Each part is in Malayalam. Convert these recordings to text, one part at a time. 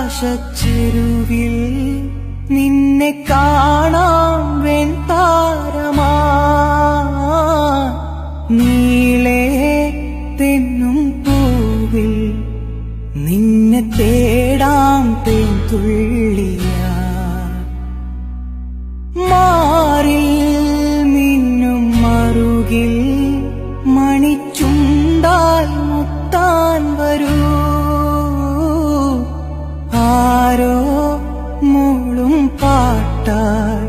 ആകാശച്ചെരുവിൽ നിന്നെ കാണാം വെൺതാരമാ നീളേ തെന്നും പൂവിൽ നിന്നെ തേടാം തേൻതുള്ളിയാ മാറിൽ മിന്നും മറുകിൽ മണിച്ചുണ്ടാൽ മുത്താൻ വരൂ ആരോ മൂളും പാട്ടാൽ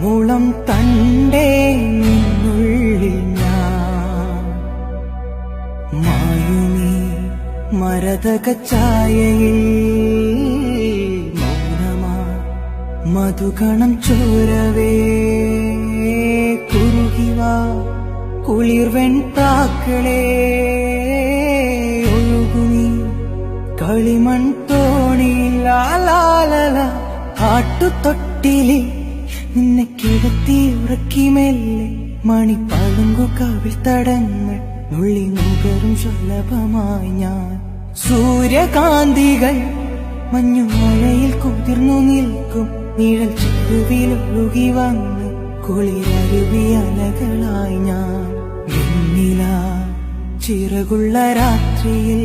മുളം തണ്ടേ നിന്നുള്ളിൽ ഞാൻ മായുമീ മരതകച്ചായയിൽ മൗനമാ മധുകണം ചോരവേ കുറുകിവാ കുളിർവെൺ പ്രാക്കളേ ഒഴുകുമീ കളിമൺ തോണിയിലാലാലല ആട്ടുതൊട്ടിലിൽ നിന്നെ കിടത്തി ഉറക്കി മെല്ലെ മണിപ്പളുങ്കു കവിൾ തടങ്ങൾ നുള്ളി നുകരും ശലഭമായി ഞാൻ സൂര്യകാന്തികൾ മഞ്ഞുമഴയിൽ കുതിർന്നു നിൽക്കും നിഴൽ ചെരുവിലൊഴുകി വന്ന് കുളിരരുവി അലകളായി ഞാൻ വെണ്ണില ചിറകുള്ള രാത്രിയിൽ